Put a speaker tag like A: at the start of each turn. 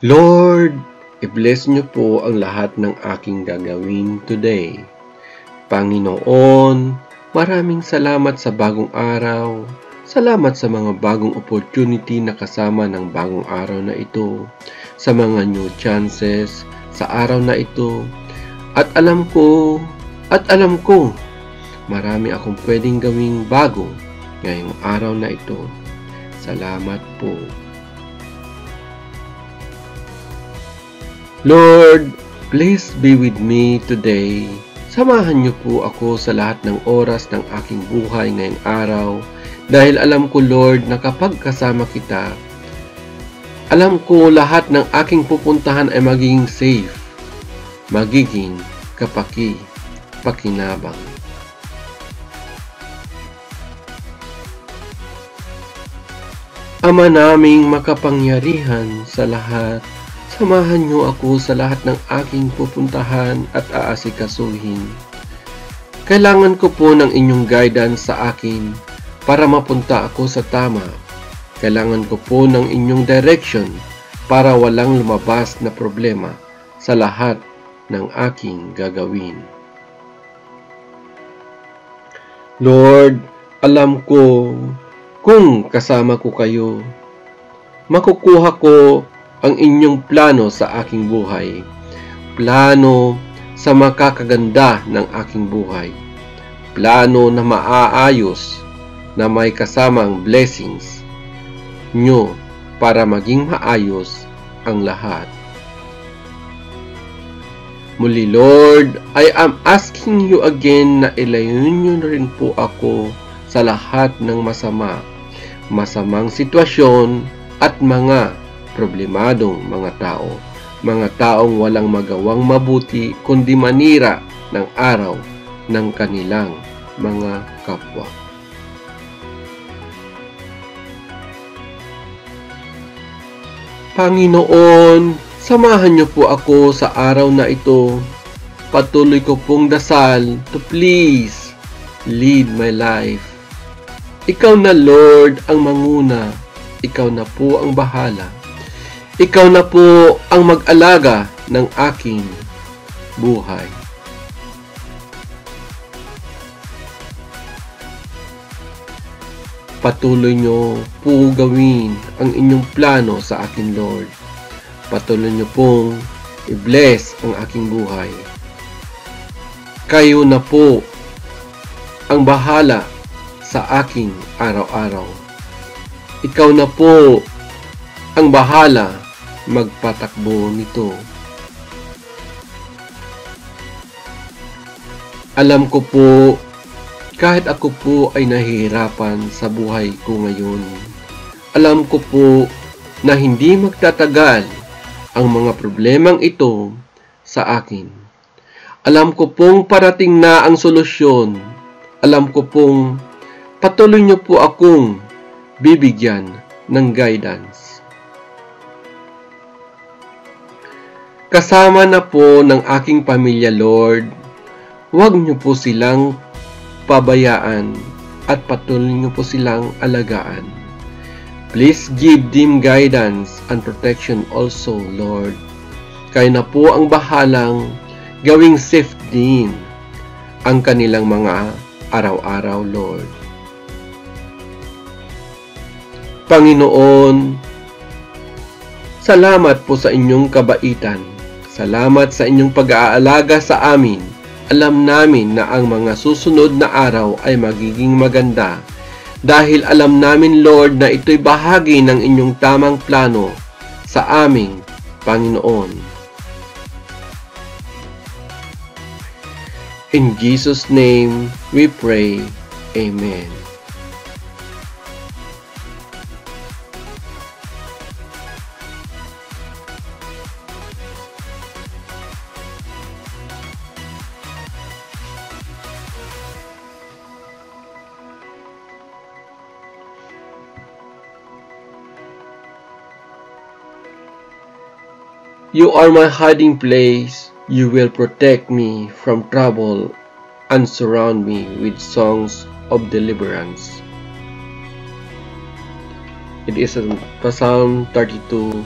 A: Lord, i-bless niyo po ang lahat ng aking gagawin today. Panginoon, maraming salamat sa bagong araw. Salamat sa mga bagong opportunity na kasama ng bagong araw na ito, sa mga new chances sa araw na ito. At alam ko, marami akong pwedeng gawing bago ngayong araw na ito. Salamat po. Lord, please be with me today. Samahan niyo po ako sa lahat ng oras ng aking buhay ngayong araw dahil alam ko, Lord, na kapag kasama kita, alam ko lahat ng aking pupuntahan ay magiging safe, magiging pakinabang. Ama naming makapangyarihan sa lahat, samahan niyo ako sa lahat ng aking pupuntahan at aasikasuhin. Kailangan ko po ng inyong guidance sa akin para mapunta ako sa tama. Kailangan ko po ng inyong direction para walang lumabas na problema sa lahat ng aking gagawin. Lord, alam ko kung kasama ko kayo, makukuha ko ang inyong plano sa aking buhay. Plano sa makakaganda ng aking buhay. Plano na maaayos, na may kasamang blessings nyo para maging maayos ang lahat. Muli, Lord, I am asking you again na ilayon nyo na rin po ako sa lahat ng masamang sitwasyon at mga problemadong mga taong walang magawang mabuti kundi manira ng araw ng kanilang mga kapwa. Panginoon, samahan niyo po ako sa araw na ito. Patuloy ko pong dasal to please lead my life. Ikaw na, Lord, ang manguna. Ikaw na po ang bahala. Ikaw na po ang mag-alaga ng aking buhay. Patuloy niyo po gawin ang inyong plano sa akin, Lord. Patuloy niyo pong i-bless ang aking buhay. Kayo na po ang bahala sa aking araw-araw. Ikaw na po ang bahala magpatakbo nito. Alam ko po, kahit ako po ay nahihirapan sa buhay ko ngayon, alam ko po na hindi magtatagal ang mga problemang ito sa akin. Alam ko pong parating na ang solusyon. Alam ko pong patuloy niyo po akong bibigyan ng guidance. Kasama na po ng aking pamilya, Lord. Huwag niyo po silang pabayaan at patuloy niyo po silang alagaan. Please give them guidance and protection also, Lord. Kayo na po ang bahalang gawing safe din ang kanilang mga araw-araw, Lord. Panginoon, salamat po sa inyong kabaitan. Salamat sa inyong pag-aalaga sa amin. Alam namin na ang mga susunod na araw ay magiging maganda dahil alam namin, Lord, na ito'y bahagi ng inyong tamang plano sa aming Panginoon. In Jesus' name we pray. Amen. You are my hiding place. You will protect me from trouble and surround me with songs of deliverance. It is Psalm 32